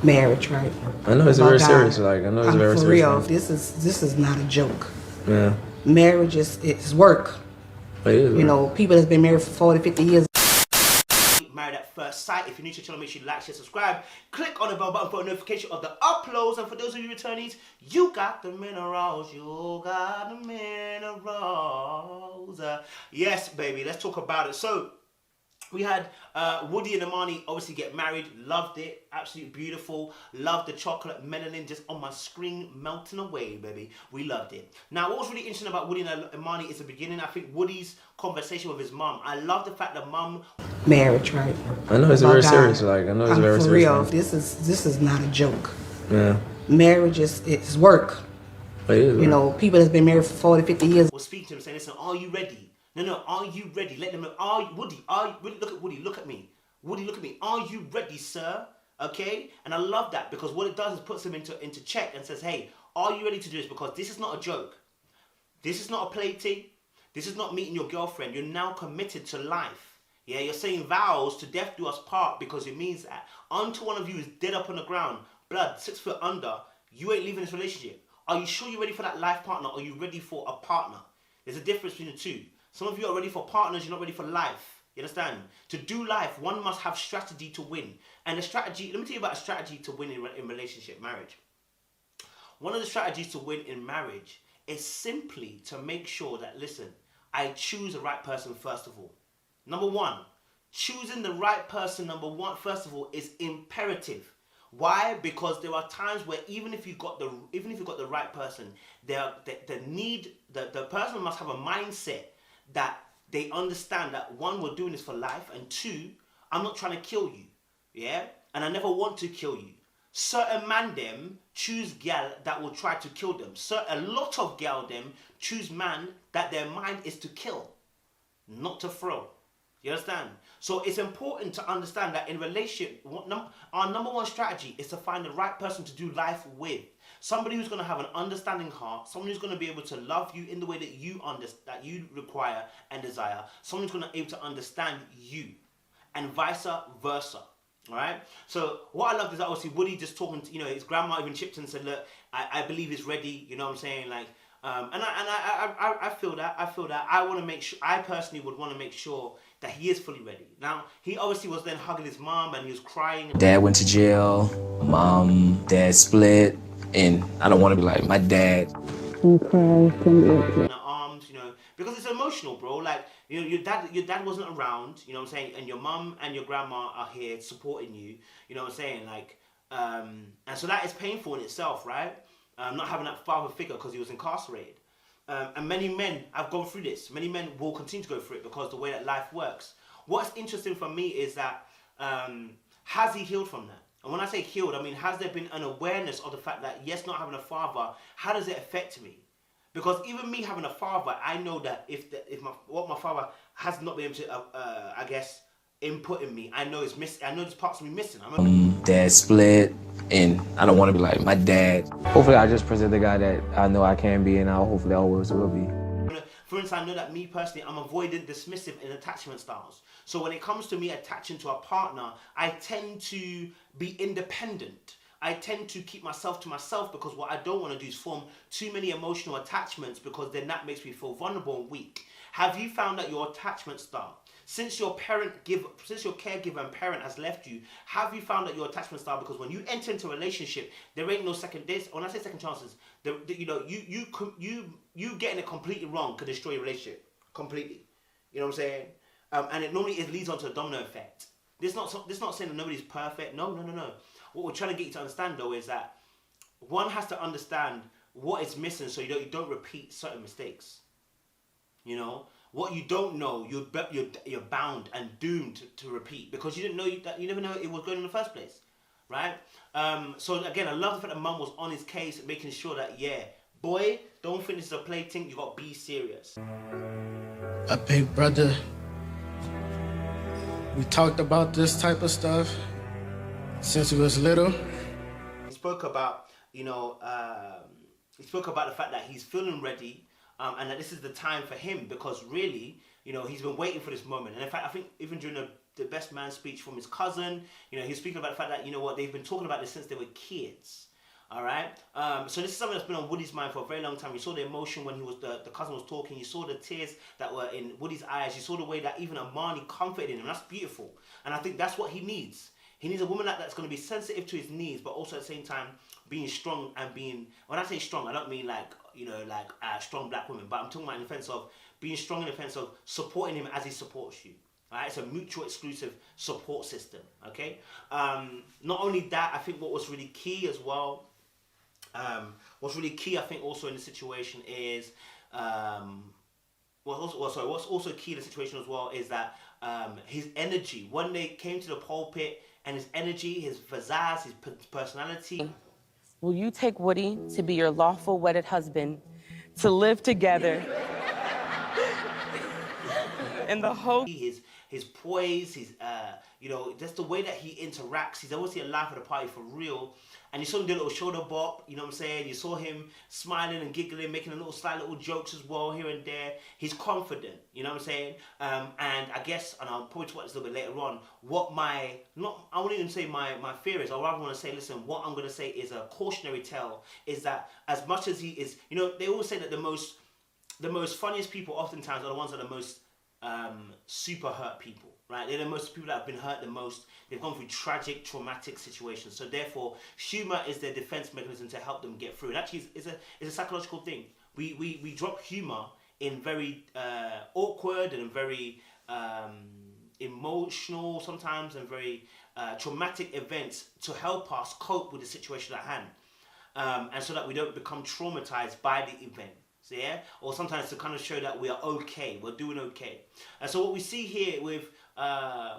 marriage, right? I know it's About very God. serious. Like I know it's very for serious. real. Thing. This is not a joke. Yeah. Marriage is it's work. It is. You know, people that's been married for 40, 50 years. Married at First Sight. If you're new to the channel, make sure you like, share, subscribe. Click on the bell button for a notification of the uploads. And for those of you returnees, you got the minerals. You got the minerals. Yes, baby. Let's talk about it. So, we had Woody and Imani obviously get married. Loved it. Absolutely beautiful. Loved the chocolate melanin just on my screen melting away, baby. We loved it. Now, what was really interesting about Woody and Imani is the beginning. I think Woody's conversation with his mum. I love the fact that mum... Marriage, right? I know it's About very God. serious. Like I know it's very for serious. real. Thing. This is not a joke. Yeah. Marriage is it's work. It is. You know, people that's been married for 40, 50 years. We'll speak to him saying, listen, are you ready? No, are you ready? Let them know. Are you, Woody, look at Woody, look at me. Woody, look at me. Are you ready, sir? Okay? And I love that because what it does is puts him into check and says, hey, are you ready to do this? Because this is not a joke. This is not a plaything. This is not meeting your girlfriend. You're now committed to life. Yeah, you're saying vows to death do us part because it means that until one of you is dead up on the ground, blood 6 foot under, you ain't leaving this relationship. Are you sure you're ready for that life partner or are you ready for a partner? There's a difference between the two. Some of you are ready for partners, you're not ready for life. You understand? To do life, one must have strategy to win. And the strategy, let me tell you about a strategy to win in relationship, marriage. One of the strategies to win in marriage is simply to make sure that, listen, I choose the right person first of all. Number one, choosing the right person, first of all, is imperative. Why? Because there are times where even if you got the right person, the person must have a mindset that they understand that one, we're doing this for life, and two, I'm not trying to kill you, yeah, and I never want to kill you. Certain man them choose gal that will try to kill them. A lot of gal them choose man that their mind is to kill, not to throw. You understand? So it's important to understand that in relationship, our number one strategy is to find the right person to do life with. Somebody who's going to have an understanding heart, someone who's going to be able to love you in the way that you require and desire, someone who's going to be able to understand you, and vice versa. All right. So what I love is that obviously Woody just talking to, his grandma even chipped in and said, look, I believe he's ready. You know what I'm saying? Like, and I feel that. I want to make sure. I personally would want to make sure that he is fully ready. Now, he obviously was then hugging his mom and he was crying. Dad went to jail. Mom, dad split, and I don't want to be like my dad. In the arms, because it's emotional, bro. Like, your dad wasn't around. You know what I'm saying? And your mom and your grandma are here supporting you. You know what I'm saying? Like, and so that is painful in itself, right? Not having that father figure because he was incarcerated. And many men have gone through this. Many men will continue to go through it because the way that life works. What's interesting for me is that, has he healed from that? And when I say healed, I mean, has there been an awareness of the fact that, yes, not having a father, how does it affect me? Because even me having a father, I know that what my father has not been able to, input in me, I know it's missing. I know there's parts of me missing. Dad split, and I don't want to be like my dad. Hopefully I just present the guy that I know I can be, and hopefully I always will be. For instance, I know that me personally, I'm avoidant dismissive in attachment styles. So when it comes to me attaching to a partner, I tend to be independent. I tend to keep myself to myself because what I don't want to do is form too many emotional attachments because then that makes me feel vulnerable and weak. Have you found that your attachment style, since your caregiver and parent has left you, have you found that your attachment style, because when you enter into a relationship, there ain't no second days. When I say second chances, you getting it completely wrong could destroy your relationship completely. You know what I'm saying? And it normally leads on to a domino effect. This not saying that nobody's perfect. No. What we're trying to get you to understand though is that one has to understand what is missing so you don't repeat certain mistakes. What you don't know, you're bound and doomed to repeat because you didn't know that you never know it was going in the first place, right? So again, I love the fact that mum was on his case, making sure that boy, don't think this is a plaything. You got to be serious. A big brother. We talked about this type of stuff since we was little. He spoke about the fact that he's feeling ready. And that this is the time for him because really, he's been waiting for this moment. And in fact, I think even during the best man speech from his cousin. You know, he's speaking about the fact that, you know what, they've been talking about this since they were kids. All right. So this is something that's been on Woody's mind for a very long time. You saw the emotion when he was the cousin was talking. You saw the tears that were in Woody's eyes. You saw the way that even Imani comforted him. That's beautiful. And I think that's what he needs. He needs a woman that's going to be sensitive to his needs, but also at the same time being strong and being. When I say strong, I don't mean like, you know, like strong black women, but I'm talking about in the sense of being strong in the sense of supporting him as he supports you. Right? It's a mutual exclusive support system. Okay. Not only that, I think what was really key as well. What's really key, I think, also in the situation is what's also key in the situation as well is that his energy. When they came to the pulpit, and his energy, his pizzazz, his personality. Will you take Woody to be your lawful wedded husband, to live together in the hope? His poise, his you know, just the way that he interacts. He's obviously a life of the party for real. And you saw him do a little shoulder bop, you know what I'm saying? You saw him smiling and giggling, making a little slight little jokes as well here and there. He's confident, you know what I'm saying? And I guess, and I'll probably talk about this a little bit later on, I wouldn't even say my fear is, I rather want to say, listen, what I'm going to say is a cautionary tale, is that as much as he is, you know, they always say that the most funniest people oftentimes are the ones that are the most super hurt people, right? They're the most people that have been hurt the most. They've gone through tragic, traumatic situations. So therefore, humor is their defense mechanism to help them get through. And actually, it's a psychological thing. We drop humor in very awkward and very emotional sometimes and very traumatic events to help us cope with the situation at hand. And so that we don't become traumatized by the event. So yeah, or sometimes to kind of show that we are okay, we're doing okay. And so what we see here with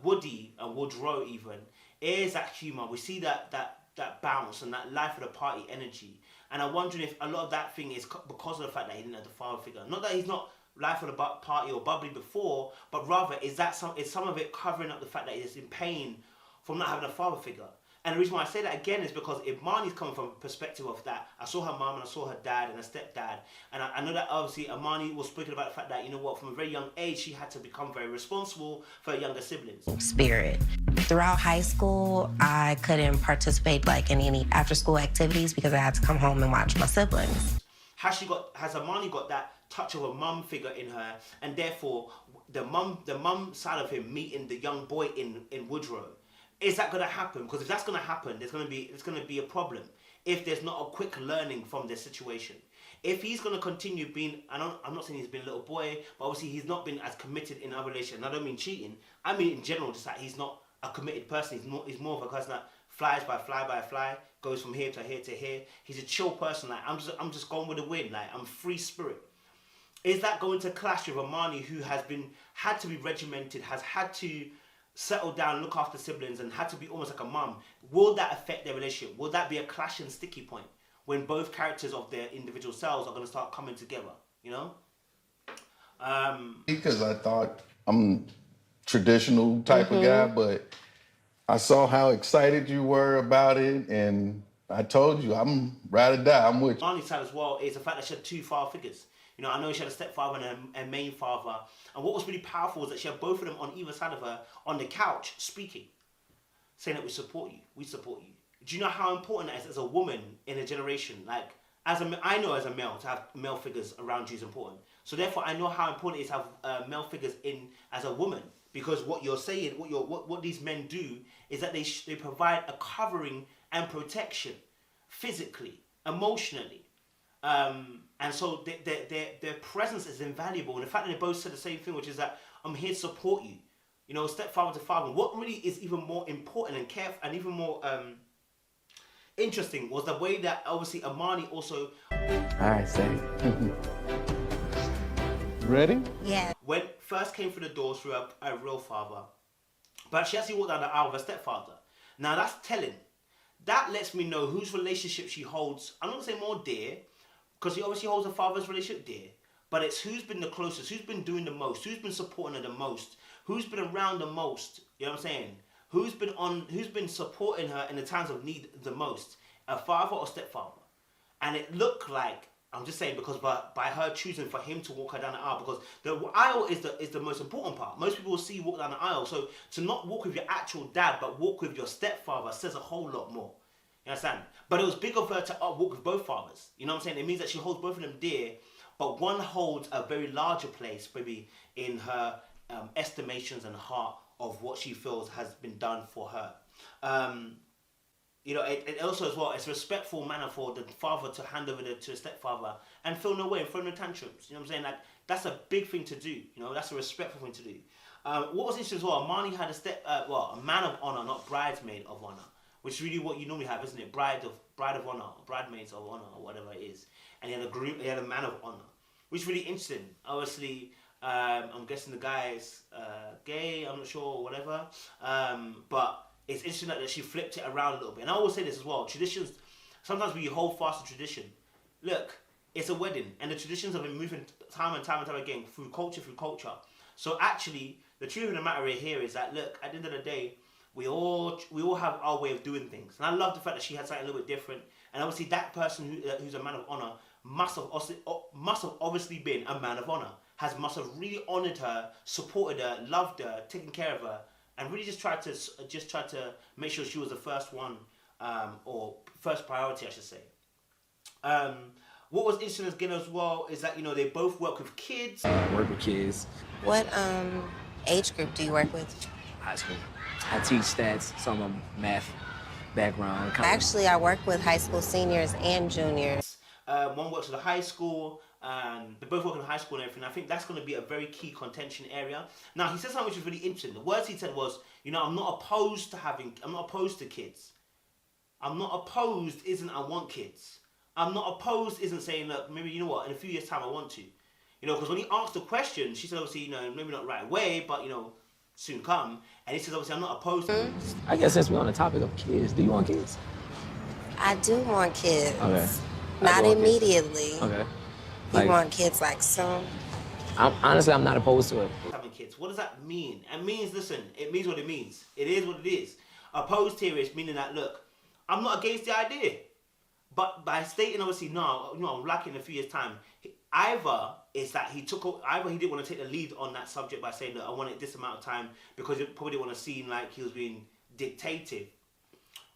Woody and Woodrow even is that humor. We see that bounce and that life of the party energy. And I'm wondering if a lot of that thing is because of the fact that he didn't have the father figure. Not that he's not life of the party or bubbly before, but rather is some of it covering up the fact that he's in pain from not having a father figure. And the reason why I say that again is because Imani's coming from a perspective of that. I saw her mum and I saw her dad and her stepdad. And I know that obviously Imani was speaking about the fact that, you know what, from a very young age, she had to become very responsible for her younger siblings. Spirit. Throughout high school, I couldn't participate like in any after school activities because I had to come home and watch my siblings. Has Imani got that touch of a mum figure in her, and therefore the mum side of him meeting the young boy in Woodrow? Is that going to happen? Because if that's going to happen, it's going to be a problem if there's not a quick learning from this situation. If he's going to continue being, I'm not saying he's been a little boy, but obviously he's not been as committed in our relationship. And I don't mean cheating. I mean in general, just that he's not a committed person. He's more of a person that flies by fly, goes from here to here to here. He's a chill person. Like I'm just going with the wind. Like I'm free spirit. Is that going to clash with Imani, who had to be regimented, has had to settle down, look after siblings, and had to be almost like a mum? Will that affect their relationship? Will that be a clash and sticky point when both characters of their individual selves are going to start coming together? You know? Because I thought I'm traditional type of guy, but I saw how excited you were about it, and I told you I'm ride or die. I'm with you. Imani's side as well is the fact that she had two father figures. You know, I know she had a stepfather and a main father. And what was really powerful was that she had both of them on either side of her on the couch speaking, saying that we support you, we support you. Do you know how important that is as a woman in a generation? Like, I know as a male, to have male figures around you is important. So therefore, I know how important it is to have male figures in as a woman. Because what you're saying, what these men do is that they provide a covering and protection physically, emotionally. And so their presence is invaluable. And the fact that they both said the same thing, which is that I'm here to support you. You know, stepfather to father. What really is even more important and careful and even more interesting was the way that obviously Imani also... All right, say. Ready? Yeah. When first came through the doors through a real father, but she actually walked down the aisle with a stepfather. Now that's telling. That lets me know whose relationship she holds. I'm not going to say more dear, because she obviously holds her father's relationship dear, but it's who's been the closest, who's been doing the most, who's been supporting her the most, who's been around the most. You know what I'm saying? Who's been supporting her in the times of need the most, a father or stepfather. And it looked like I'm just saying because by her choosing for him to walk her down the aisle, because the aisle is the most important part. Most people will see you walk down the aisle. So to not walk with your actual dad, but walk with your stepfather says a whole lot more. You understand? But it was big of her to walk with both fathers. You know what I'm saying? It means that she holds both of them dear, but one holds a very larger place, maybe in her estimations and heart of what she feels has been done for her. You know, it also as well, it's a respectful manner for the father to hand over to a stepfather and feel no way and throw no tantrums. You know what I'm saying? Like, that's a big thing to do. You know, that's a respectful thing to do. What was interesting as well, Imani had a man of honor, not bridesmaid of honor, which is really what you normally have, isn't it? Bride of honor, bridesmaids of honor, or whatever it is. And he had a man of honor, which is really interesting. Obviously, I'm guessing the guy is gay, I'm not sure, or whatever. But it's interesting that she flipped it around a little bit. And I always say this as well, traditions, sometimes we hold fast to tradition. Look, it's a wedding, and the traditions have been moving time and time again through culture. So actually, the truth of the matter here is that, look, at the end of the day, we all have our way of doing things. And I love the fact that she had something a little bit different. And obviously that person who's a man of honor must have obviously been a man of honor. Must have really honored her, supported her, loved her, taken care of her, and really just tried to make sure she was the first one, or first priority, I should say. What was interesting again as well is that, you know, they both work with kids. Work with kids. What age group do you work with? High school. I teach stats, so I'm a math background. Actually, I work with high school seniors and juniors. One works with the high school. They both work in high school and everything. I think that's going to be a very key contention area. Now, he said something which is really interesting. The words he said was, you know, I'm not opposed to kids. I'm not opposed isn't I want kids. I'm not opposed isn't saying, look, maybe, you know what, in a few years' time I want to. You know, because when he asked the question, she said, obviously, you know, maybe not right away, but, you know, soon come. And he says, obviously, I'm not opposed to it. I guess since we're on the topic of kids, do you want kids? I do want kids. Okay. Not immediately. Okay. You want kids like soon? Honestly, I'm not opposed to it. Having kids, what does that mean? It means, listen, it means what it means. It is what it is. Opposed here is meaning that, look, I'm not against the idea. But by stating, obviously, no, you know, I'm lacking in a few years' time, either he didn't want to take the lead on that subject by saying, look, I want it this amount of time because he probably didn't want to seem like he was being dictative.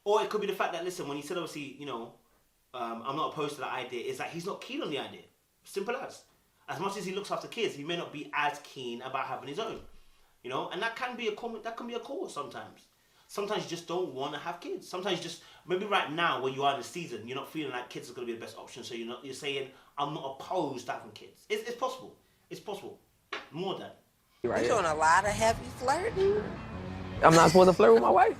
Or it could be the fact that, listen, when he said, obviously, you know, I'm not opposed to that idea, is that he's not keen on the idea. Simple as. As much as he looks after kids, he may not be as keen about having his own. You know, and that can be a cause sometimes. Sometimes you just don't want to have kids. Sometimes you just, maybe right now where you are in the season, you're not feeling like kids are going to be the best option. So you're saying, I'm not opposed to having kids. It's possible. It's possible. More than. You're doing a lot of heavy flirting. I'm not supposed to flirt with my wife?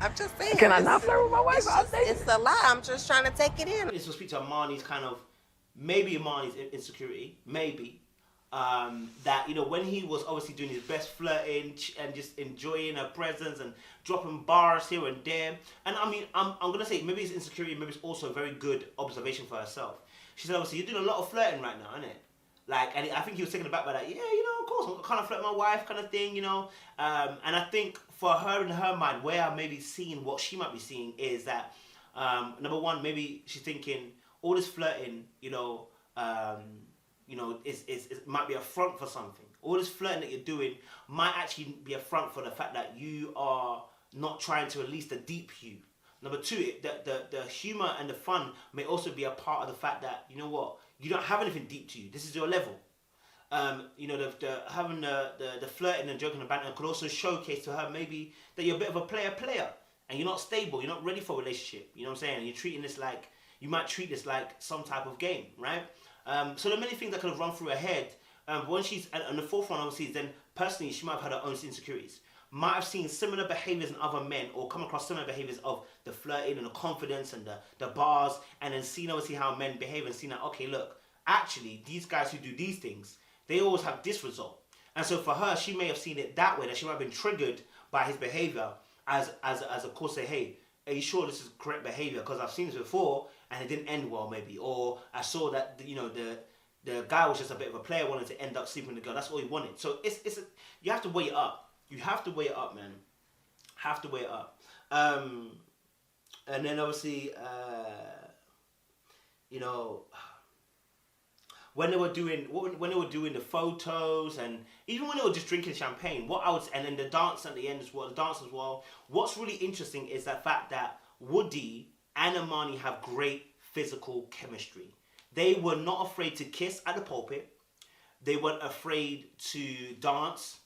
I'm just saying. Can I not flirt with my wife? It's a lot. I'm just trying to take it in. This will speak to Imani's Imani's insecurity, maybe. That, you know, when he was obviously doing his best flirting and just enjoying her presence and dropping bars here and there. And I mean, I'm going to say maybe it's insecurity, maybe it's also a very good observation for herself. She said, obviously, you're doing a lot of flirting right now, isn't it? Like, and I think he was taken aback by that. Yeah, you know, of course, I'm kind of flirting my wife kind of thing, you know. And I think for her, in her mind, where I may be seeing what she might be seeing is that, number one, maybe she's thinking all this flirting, you know, it might be a front for something. All this flirting that you're doing might actually be a front for the fact that you are not trying to release the deep you. Number two, the humor and the fun may also be a part of the fact that, you know what, you don't have anything deep to you. This is your level. You know, having the flirting and joking and banter could also showcase to her maybe that you're a bit of a player, and you're not stable. You're not ready for a relationship. You know what I'm saying? And you're treating this like, you might treat this like some type of game, right? So there are many things that could have run through her head. But when she's, and the fourth one obviously is then personally she might have had her own insecurities. Might have seen similar behaviors in other men or come across similar behaviors of the flirting and the confidence and the bars, and then seen obviously how men behave and seen that, okay, look, actually these guys who do these things, they always have this result. And so for her, she may have seen it that way, that she might have been triggered by his behavior as a course say, hey, are you sure this is correct behavior? Because I've seen this before and it didn't end well maybe. Or I saw that, you know, the guy was just a bit of a player, wanted to end up sleeping with the girl. That's all he wanted. So you have to weigh it up. You have to weigh it up, man. Have to weigh it up. And then obviously, you know, when they were doing the photos, and even when they were just drinking champagne, and then the dance at the end as well, the dance as well. What's really interesting is the fact that Woody and Imani have great physical chemistry. They were not afraid to kiss at the pulpit. They weren't afraid to dance.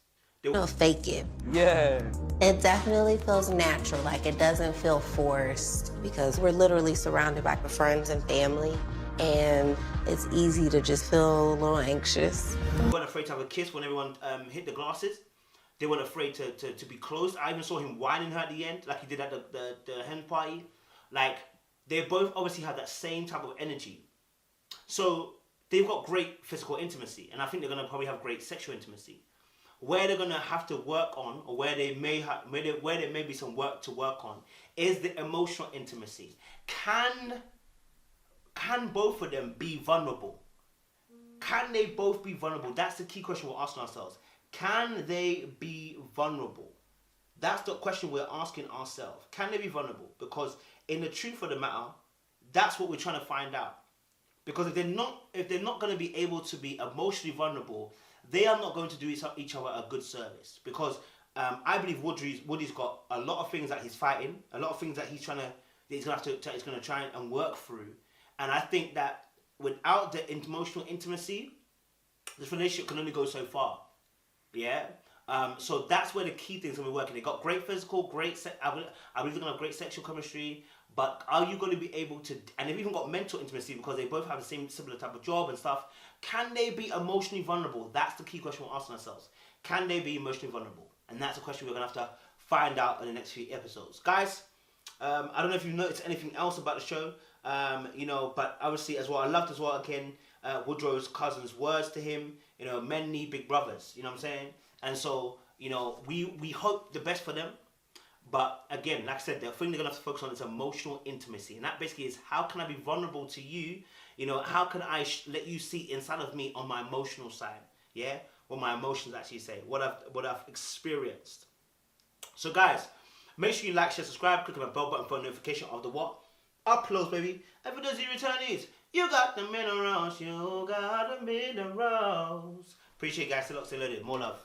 They Don't fake it. Yeah. It definitely feels natural, like it doesn't feel forced because we're literally surrounded by friends and family, and it's easy to just feel a little anxious. They weren't afraid to have a kiss when everyone hit the glasses. They weren't afraid to be close. I even saw him whining her at the end, like he did at the hen party. Like, they both obviously have that same type of energy. So they've got great physical intimacy, and I think they're gonna probably have great sexual intimacy. Where they're gonna have to work on, or where there may be some work to work on, is the emotional intimacy. Can both of them be vulnerable? Can they both be vulnerable? That's the key question we're asking ourselves. Can they be vulnerable? That's the question we're asking ourselves. Can they be vulnerable? Because in the truth of the matter, that's what we're trying to find out. Because if they're not going to be able to be emotionally vulnerable, they are not going to do each other a good service. Because I believe Woody's got a lot of things that he's fighting, a lot of things that he's going to try and work through. And I think that without the emotional intimacy, this relationship can only go so far. Yeah. So that's where the key things are working. They got great physical, I believe they're going to have great sexual chemistry. But are you going to be able to, and they've even got mental intimacy because they both have the same similar type of job and stuff. Can they be emotionally vulnerable? That's the key question we're asking ourselves. Can they be emotionally vulnerable? And that's a question we're going to have to find out in the next few episodes. Guys, I don't know if you've noticed anything else about the show, but obviously as well, I loved as well, again, Woodrow's cousin's words to him, men need big brothers, you know what I'm saying? And so, we hope the best for them. But again, like I said, the thing they're going to have to focus on is emotional intimacy. And that basically is, how can I be vulnerable to you? How can I let you see inside of me on my emotional side? Yeah? What my emotions actually say. What I've experienced. So guys, make sure you like, share, subscribe. Click on the bell button for a notification of the what? Uploads, baby. And for those of you returnees, you got the minerals. You got the minerals. Appreciate you guys. Still loaded. More love.